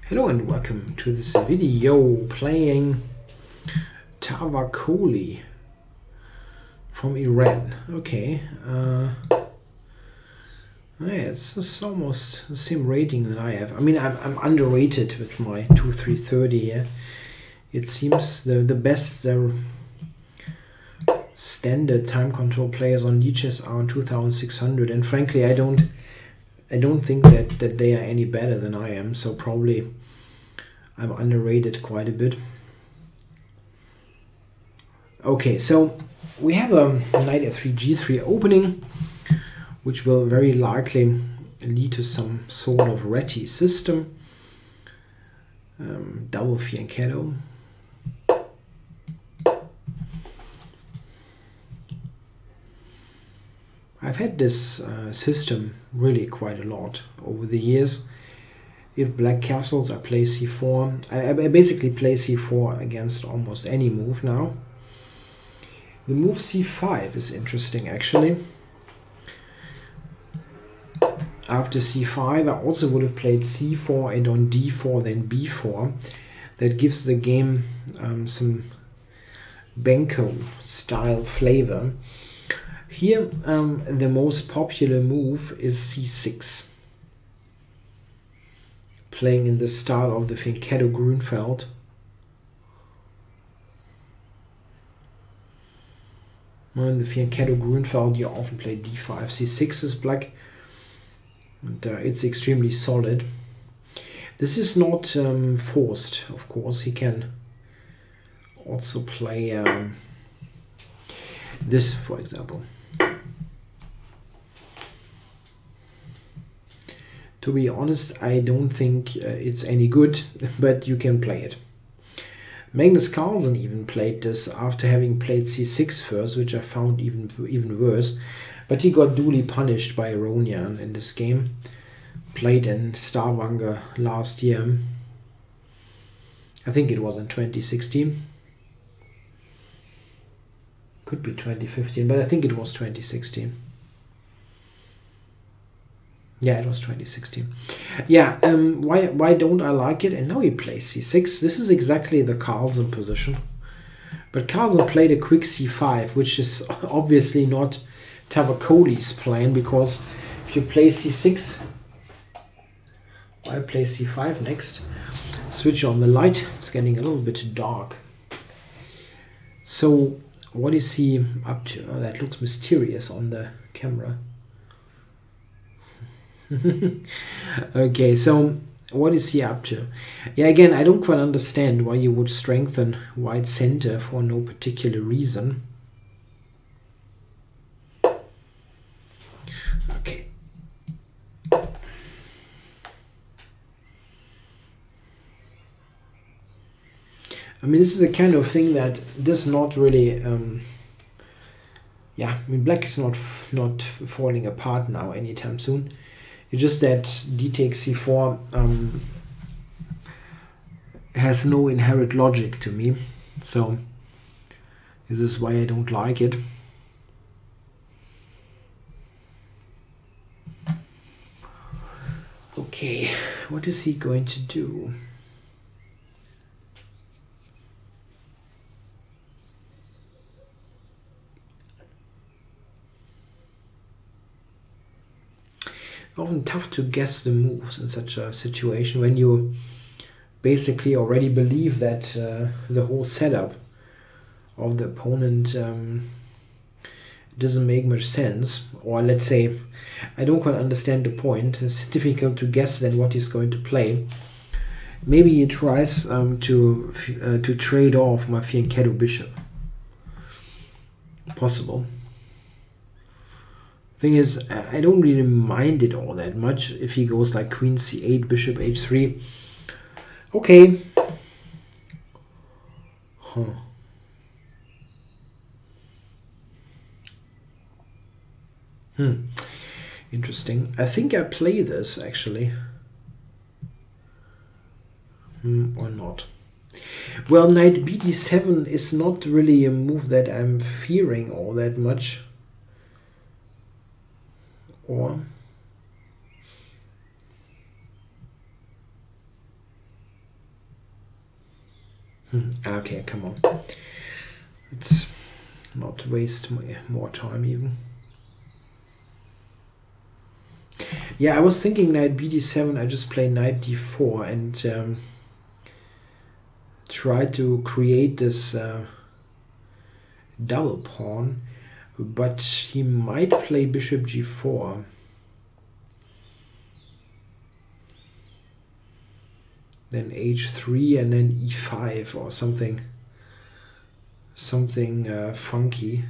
Hello and welcome to this video playing Tavakoli from Iran. Okay, yeah, it's almost the same rating that I have. I mean, I'm underrated with my 2330 here. It seems the best standard time control players on lichess are 2600, and frankly, I don't think that they are any better than I am. So probably I'm underrated quite a bit. Okay, so we have a knight f3 g3 opening, which will very likely lead to some sort of Reti system. Double fianchetto. I've had this system really quite a lot over the years. If black castles, I play c4. I basically play c4 against almost any move now. The move c5 is interesting, actually. After c5, I also would have played c4 and on d4 then b4. That gives the game some Benko style flavor. Here, the most popular move is c6. Playing in the style of the fianchetto Grünfeld. In the fianchetto Grünfeld, you often play d5. c6 is black, and it's extremely solid. This is not forced, of course. He can also play this, for example. To be honest, I don't think it's any good, but you can play it. Magnus Carlsen even played this after having played c6 first, which I found even worse. But he got duly punished by Aronian in this game. Played in Stavanger last year. I think it was in 2016. Could be 2015, but I think it was 2016. Yeah, it was 2016. Yeah, why don't I like it? And now he plays c6. This is exactly the Carlsen position. But Carlsen played a quick c5, which is obviously not Tavakoli's plan, because if you play c6, I play c5 next. Switch on the light. It's getting a little bit dark. So what is he up to? Oh, that looks mysterious on the camera. Okay, so what is he up to? Yeah, again, I don't quite understand why you would strengthen white center for no particular reason. Okay. I mean, this is the kind of thing that does not really yeah, I mean, black is not falling apart now anytime soon. It's just that d takes c4 has no inherent logic to me, so this is why I don't like it. Okay, what is he going to do? Often tough to guess the moves in such a situation when you basically already believe that the whole setup of the opponent doesn't make much sense, or let's say I don't quite understand the point. It's difficult to guess then what he's going to play. Maybe he tries to trade off my fianchetto bishop. Possible. Thing is, I don't really mind it all that much if he goes like queen c8, bishop h3. Okay. Huh. Interesting. I think I play this actually. Or not. Well, knight bd7 is not really a move that I'm fearing all that much. Or Okay, come on. Let's not waste more time even. Yeah, I was thinking knight bd7. I just play knight d4 and try to create this double pawn, but he might play bishop g4. Then h3 and then e5 or something funky.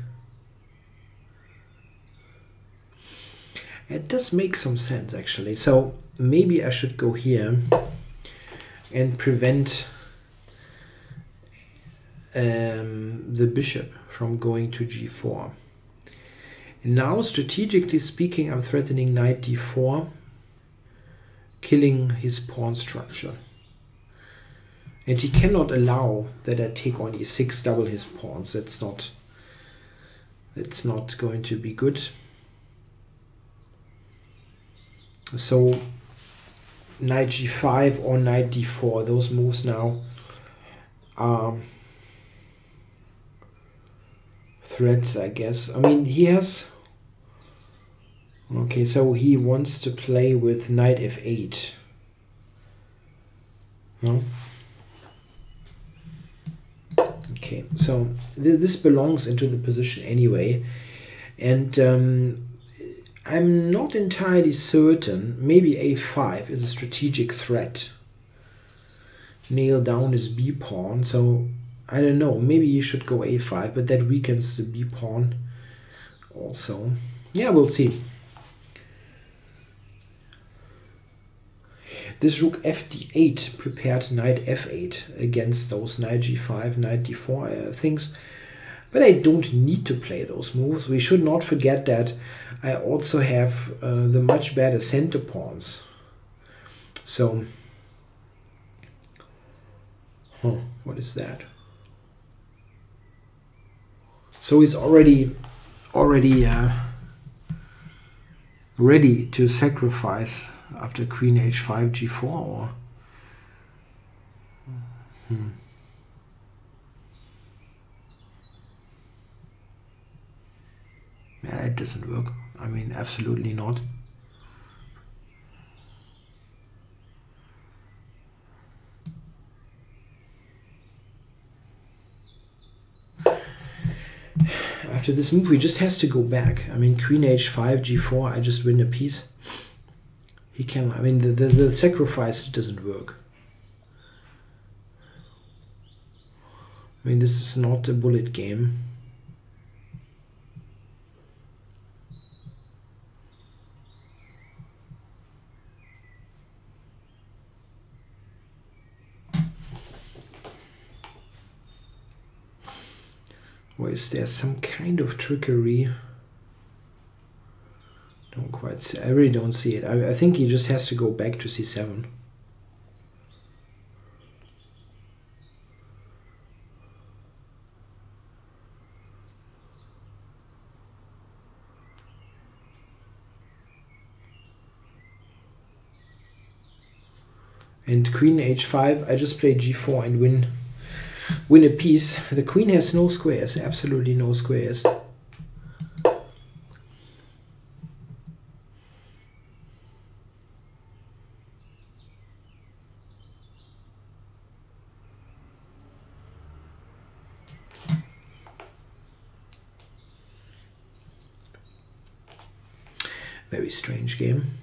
It does make some sense actually. So maybe I should go here and prevent the bishop from going to g4. Now, strategically speaking, I'm threatening knight d4, killing his pawn structure. And he cannot allow that I take on e6, double his pawns. That's not going to be good. So knight g5 or knight d4, those moves now are threats, I guess. I mean, he has... Okay, so he wants to play with knight f8. No? Okay, so this belongs into the position anyway, and I'm not entirely certain. Maybe a5 is a strategic threat. Nail down his b pawn, so I don't know, maybe you should go a5, but that weakens the b pawn also. Yeah, we'll see. This rook fd8 prepared knight f8 against those knight g5, knight d4 things. But I don't need to play those moves. We should not forget that I also have the much better center pawns. So, what is that? So he's already ready to sacrifice after queen h5 g4 or yeah, it doesn't work. I mean, absolutely not. After this move he just has to go back. I mean, queen h5 g4, I just win a piece. He can, I mean, the sacrifice doesn't work. I mean, this is not a bullet game. Or is there some kind of trickery? Don't quite see. I really don't see it. I think he just has to go back to c7. And queen h5, I just play g4 and win a piece. The queen has no squares, absolutely no squares. Very strange game.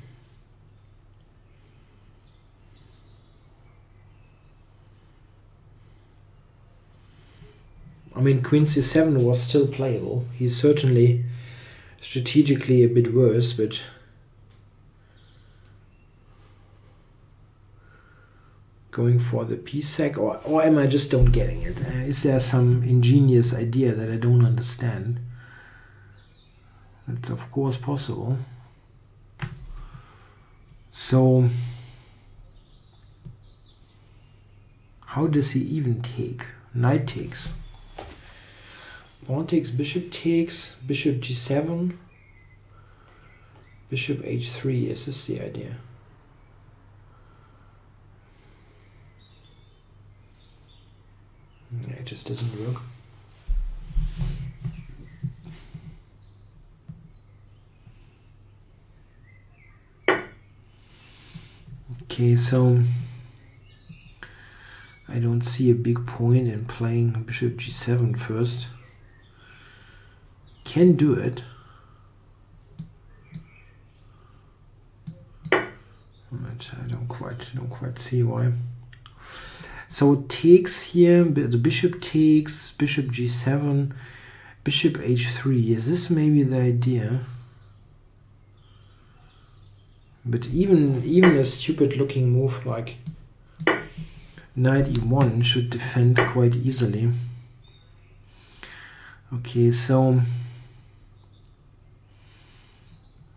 I mean, queen c7 was still playable. He's certainly strategically a bit worse, but going for the piece sack, or am I just don't getting it? Is there some ingenious idea that I don't understand? That's of course possible. So how does he even take? Knight takes. Pawn takes, bishop g7, bishop h3. Is this the idea? It just doesn't work. Okay, so I don't see a big point in playing bishop g7 first. Can do it. But I don't quite see why. So it takes here, the bishop takes, bishop g7, bishop h3. Is this maybe the idea? But even a stupid looking move like knight e1 should defend quite easily. Okay, so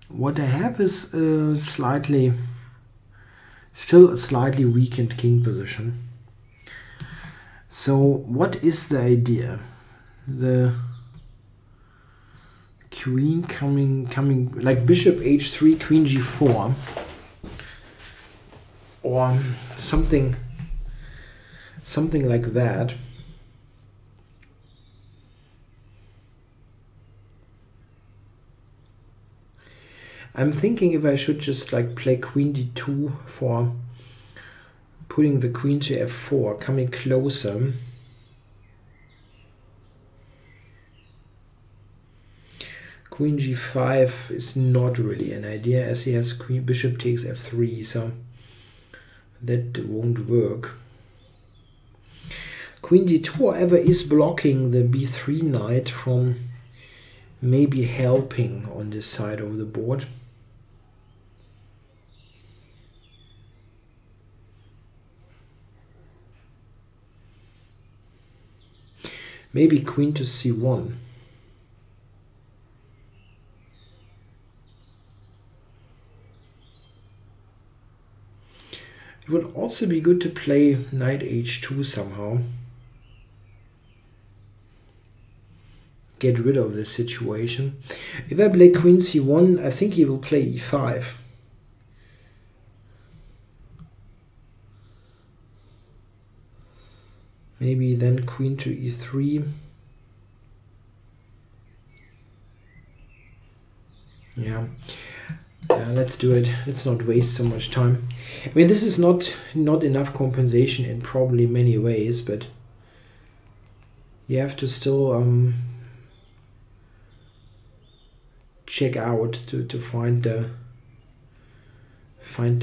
what I have is still a slightly weakened king position. So what is the idea? The queen coming like bishop h3, queen g4, or something like that. I'm thinking if I should just like play queen d2 for putting the queen to f4, coming closer. Queen g5 is not really an idea, as he has queen bishop takes f3, so that won't work. Queen d2, however, is blocking the b3 knight from maybe helping on this side of the board. Maybe queen to c1. It would also be good to play knight h2 somehow. Get rid of this situation. If I play queen c1, I think he will play e5. Maybe then queen to e3. Yeah. Let's do it. Let's not waste so much time. I mean, this is not enough compensation in probably many ways, but you have to still check out to find the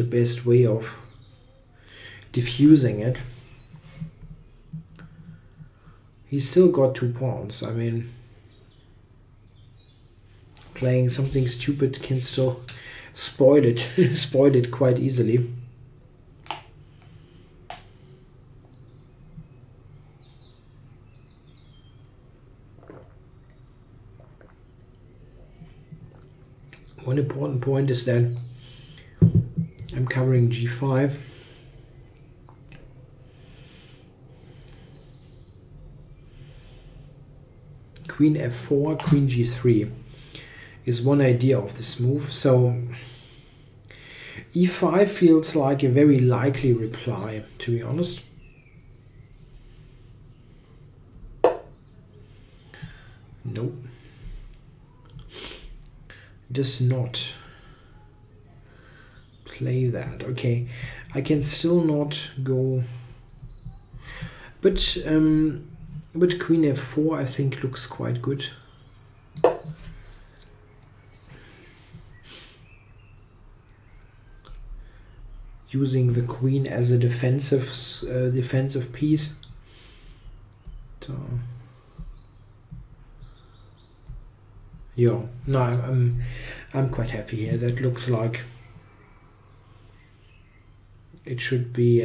best way of diffusing it. He's still got 2 pawns. I mean, playing something stupid can still spoil it quite easily. One important point is that I'm covering g5. Queen f4, queen g3 is one idea of this move. So e5 feels like a very likely reply, to be honest. Nope. Does not play that. Okay, I can still not go, but queen f4 I think looks quite good. Using the queen as a defensive piece. So, yeah, no, I'm quite happy here. That looks like it should be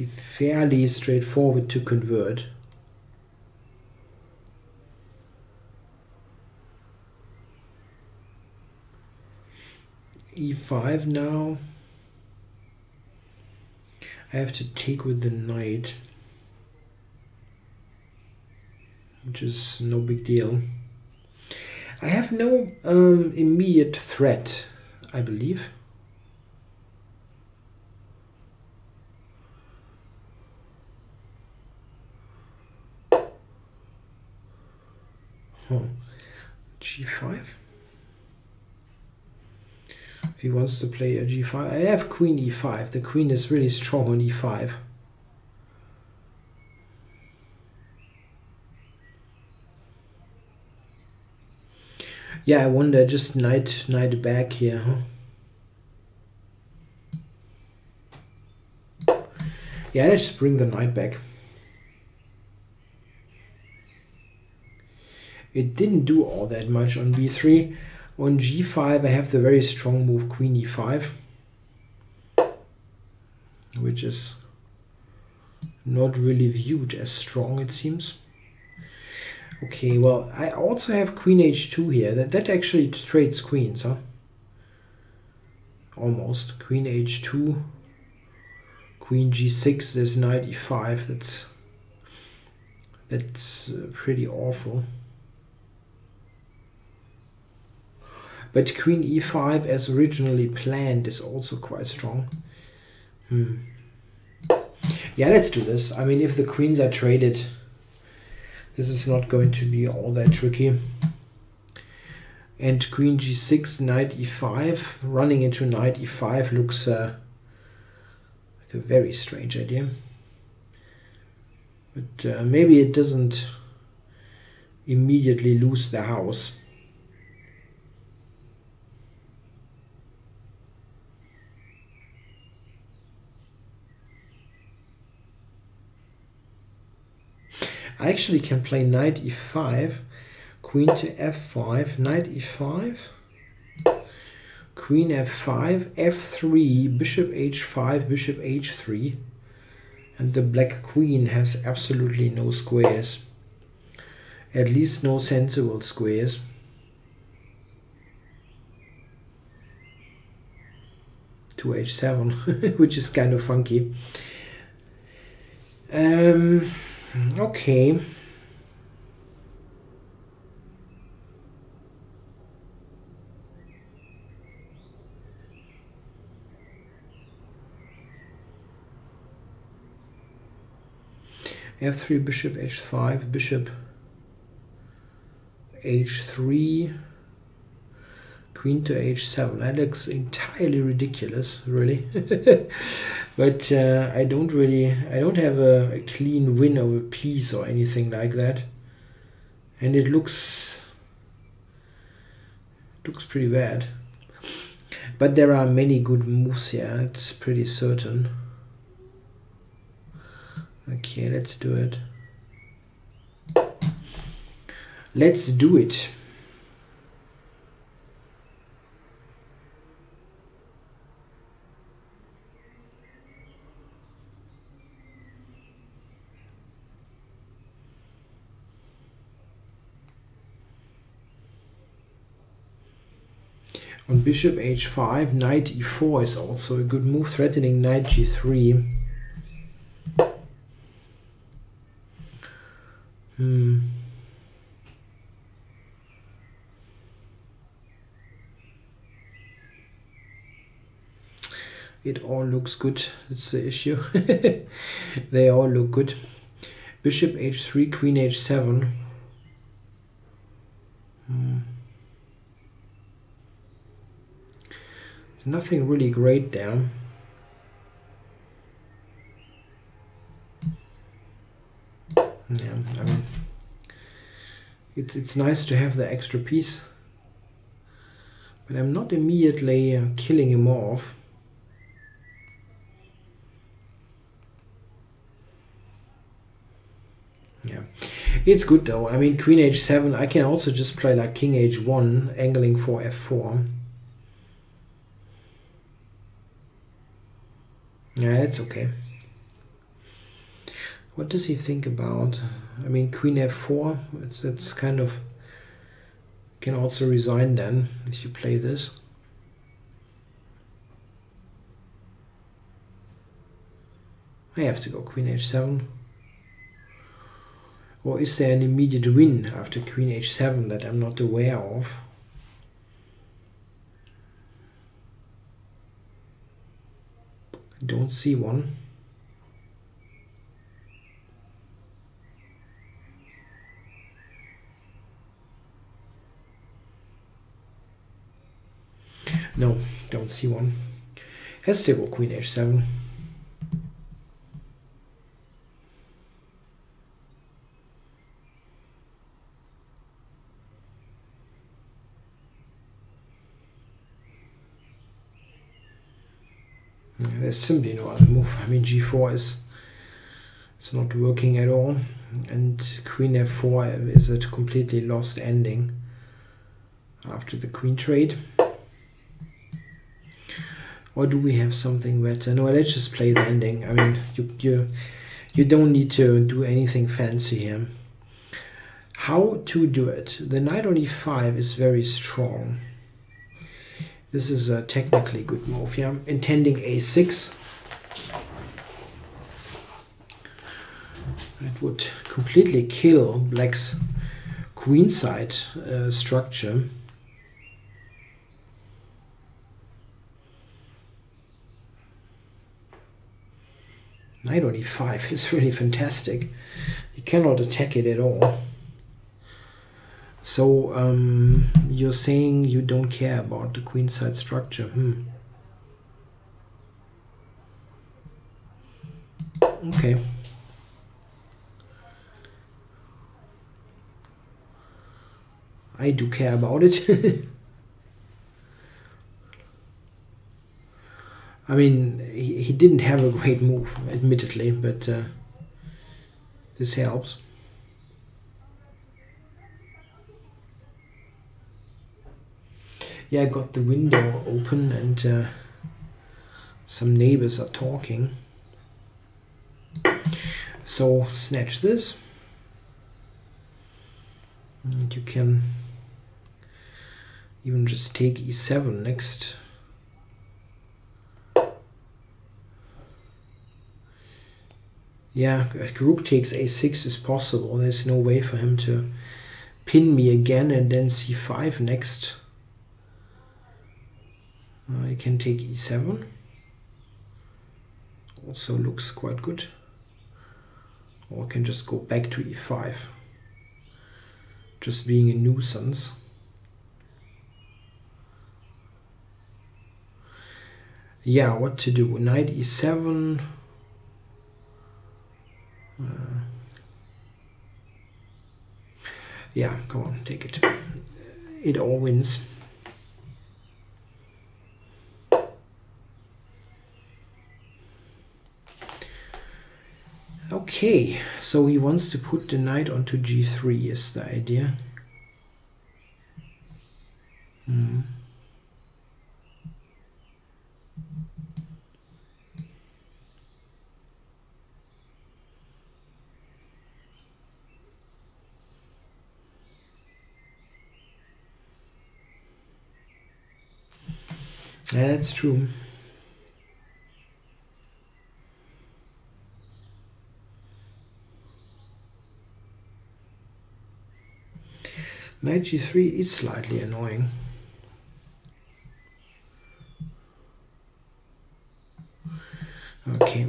fairly straightforward to convert. e5 now. I have to take with the knight, which is no big deal. I have no immediate threat, I believe. G5. If he wants to play a G5, I have Queen E5. The Queen is really strong on E5. Yeah, I wonder, just knight back here, huh? Yeah, let's just bring the knight back. It didn't do all that much on B3. On G5 I have the very strong move Queen E5, which is not really viewed as strong, it seems. Okay, well, I also have Queen H2 here. That actually trades queens, huh? Almost. Queen H2, Queen G6, there's Knight E5. That's pretty awful. But Queen E5, as originally planned, is also quite strong. Yeah, let's do this. I mean, if the queens are traded, this is not going to be all that tricky. And Queen G6, Knight E5, running into Knight E5 looks like a very strange idea. But maybe it doesn't immediately lose the house. I actually can play Knight E5, Queen to F5, Knight E5, Queen F5, F3, Bishop H5, Bishop H3, and the black queen has absolutely no squares, at least no sensible squares. To H7, which is kind of funky. Okay. F3, Bishop H5, Bishop H3, Queen to H7. That looks entirely ridiculous, really. But I don't have a clean win of a piece or anything like that, and it looks pretty bad. But there are many good moves here, it's pretty certain. Okay, let's do it. Let's do it. On Bishop H5, Knight E4 is also a good move, threatening Knight G3. It all looks good, that's the issue. They all look good. Bishop H3, Queen H7. There's nothing really great there. Yeah, I mean, it's nice to have the extra piece, but I'm not immediately killing him off. Yeah, it's good though. I mean, Queen H7, I can also just play like King H1, angling for F4. Yeah, it's okay. What does he think about? I mean, Queen F4, it's kind of, can also resign then if you play this. I have to go Queen H7. Or is there an immediate win after Queen H7 that I'm not aware of? I don't see one. No, don't see one. Has to go queen h7. There's simply no other move. I mean, g4 it's not working at all, and queen f4 is a completely lost ending after the queen trade. Or do we have something better? No, let's just play the ending. I mean, you don't need to do anything fancy here. How to do it? The knight on e5 is very strong. This is a technically good move. Yeah, intending a6. It would completely kill black's queenside structure. Knight on e5 is really fantastic. You cannot attack it at all. So you're saying you don't care about the queenside structure. Okay. I do care about it. I mean, he didn't have a great move, admittedly, but this helps. Yeah, I got the window open and some neighbors are talking. So snatch this. And you can even just take e7 next. Yeah, rook takes a6 is possible. There's no way for him to pin me again, and then c5 next. I can take e7. Also looks quite good. Or I can just go back to e5. Just being a nuisance. Yeah, what to do? Knight e7. Yeah, come on, take it. It all wins. Okay, so he wants to put the knight onto g3 is the idea. Yeah, that's true. Knight g3 is slightly annoying. Okay.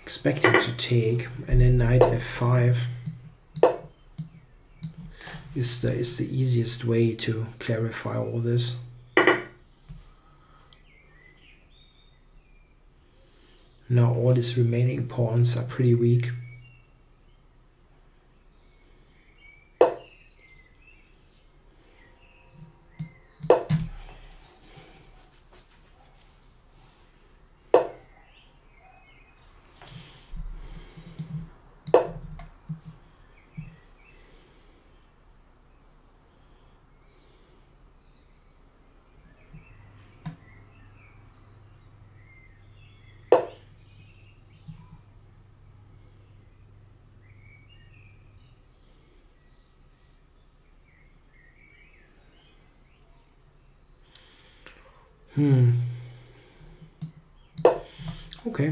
Expecting to take, and then knight f5 is the easiest way to clarify all this. Now all these remaining pawns are pretty weak. Okay.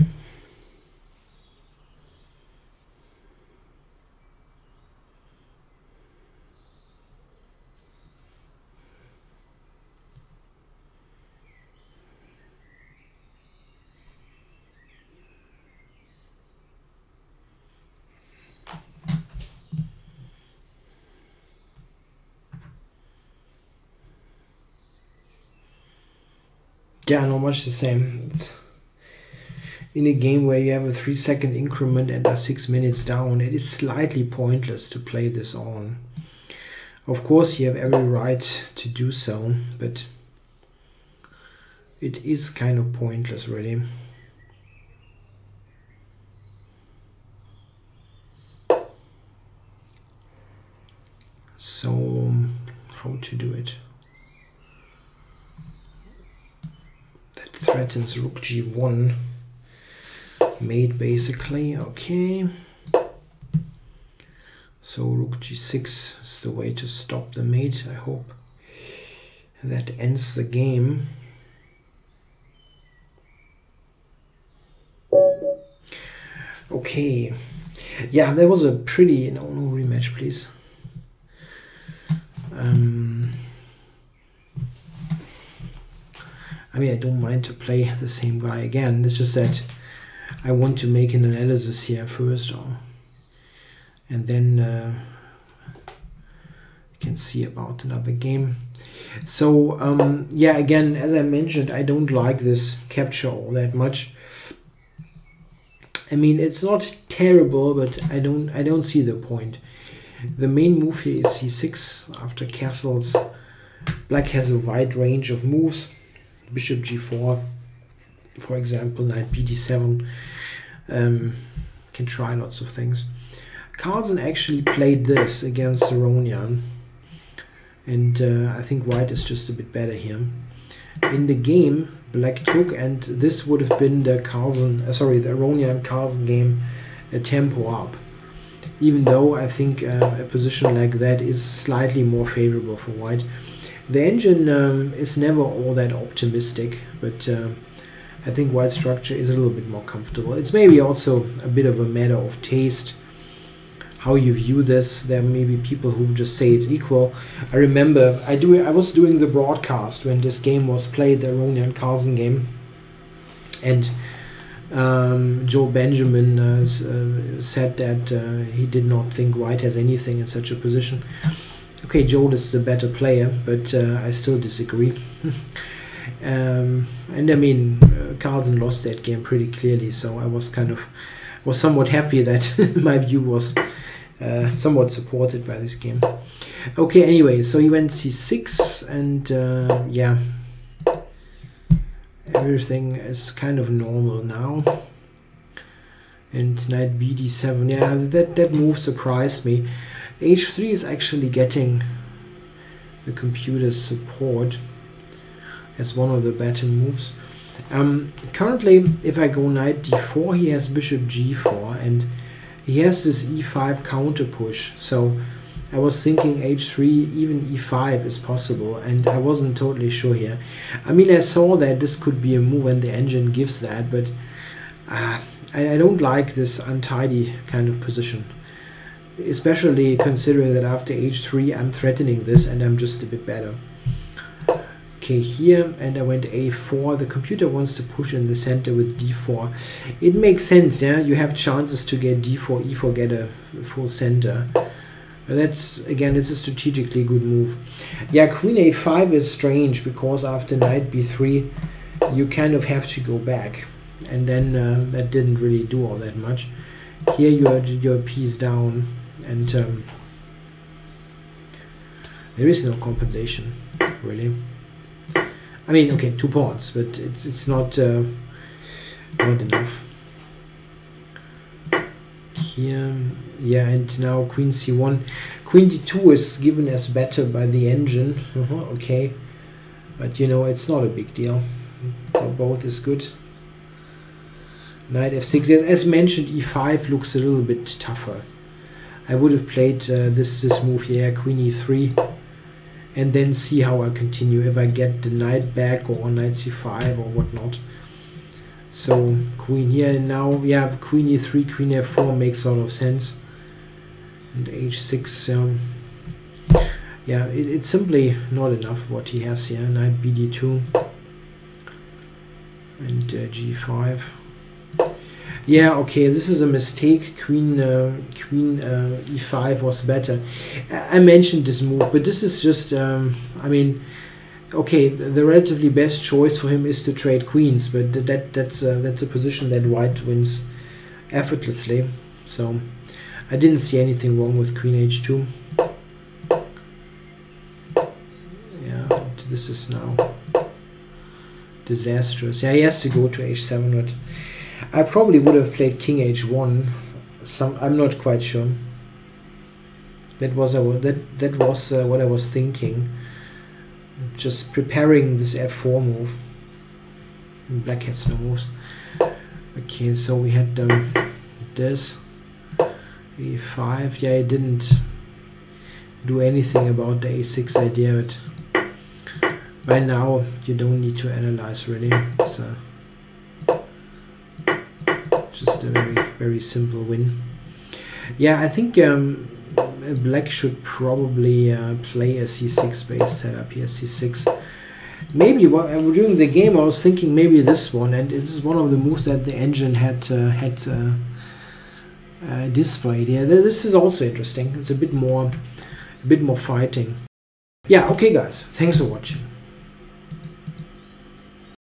Yeah, not much the same. It's in a game where you have a 3-second increment and are 6 minutes down, it is slightly pointless to play this on. Of course, you have every right to do so, but it is kind of pointless, really. So, how to do it? That threatens rook g1. Mate, basically. Okay. So rook g6 is the way to stop the mate, I hope. That ends the game. Okay. Yeah, there was a pretty... No rematch, please. I mean, I don't mind to play the same guy again. It's just that I want to make an analysis here first, and then you can see about another game. So yeah, again, as I mentioned, I don't like this capture all that much. I mean, it's not terrible, but I don't see the point. The main move here is c6 after castles. Black has a wide range of moves. Bishop g4, for example, knight bd7. Can try lots of things. Carlsen actually played this against Aronian, and I think white is just a bit better here. In the game, black took, and this would have been the the Aronian Carlsen game, a tempo up. Even though I think a position like that is slightly more favorable for white. The engine is never all that optimistic, but I think white structure is a little bit more comfortable. It's maybe also a bit of a matter of taste, how you view this. There may be people who just say it's equal. I remember I was doing the broadcast when this game was played, the Aronian Carlsen game, and Joe Benjamin said that he did not think white has anything in such a position. Okay, Joe is the better player, but I still disagree. And I mean, Carlsen lost that game pretty clearly, so I was somewhat happy that my view was somewhat supported by this game. Okay, anyway, so he went c6, and yeah, everything is kind of normal now. And knight bd7, yeah, that move surprised me. h3 is actually getting the computer's support as one of the better moves. Currently, if I go knight d4, he has bishop g4, and he has this e5 counter push. So I was thinking h3, even e5 is possible, and I wasn't totally sure here. I mean, I saw that this could be a move and the engine gives that, but I don't like this untidy kind of position. Especially considering that after h3 I'm threatening this and I'm just a bit better. Okay, here, and I went a4. The computer wants to push in the center with d4. It makes sense, yeah? You have chances to get d4, e4, get a full center. That's, again, it's a strategically good move. Yeah, queen a5 is strange, because after knight b3 you kind of have to go back. And then that didn't really do all that much. Here your piece down, and there is no compensation, really. I mean, okay, 2 pawns, but it's not enough. Here, yeah, and now queen c1. Queen d2 is given as better by the engine. Okay, but you know, it's not a big deal. Both is good. Knight f6, as mentioned, e5 looks a little bit tougher. I would have played this move here, queen e3, and then see how I continue, if I get the knight back or knight c5 or whatnot. So queen here, now, yeah, queen e3, queen f4 makes a lot of sense. And h6, yeah, it's simply not enough what he has here. Knight bd2 and g5. Yeah, okay, this is a mistake. Queen e5 was better. I mentioned this move, but this is just, I mean, okay, the relatively best choice for him is to trade queens, but that's a position that white wins effortlessly. So I didn't see anything wrong with queen h2. Yeah, this is now disastrous. Yeah, he has to go to h7, but I probably would have played king h1. I'm not quite sure. That was what I was thinking. Just preparing this f4 move. Black has no moves. Okay, so we had this e5. Yeah, I didn't do anything about the a6 idea, but by now you don't need to analyze really. It's just a very simple win. Yeah, I think black should probably play a c6 base setup here. C6. Maybe during the game I was thinking maybe this one, and this is one of the moves that the engine had displayed here. This is also interesting. It's a bit more fighting. Yeah. Okay, guys. Thanks for watching.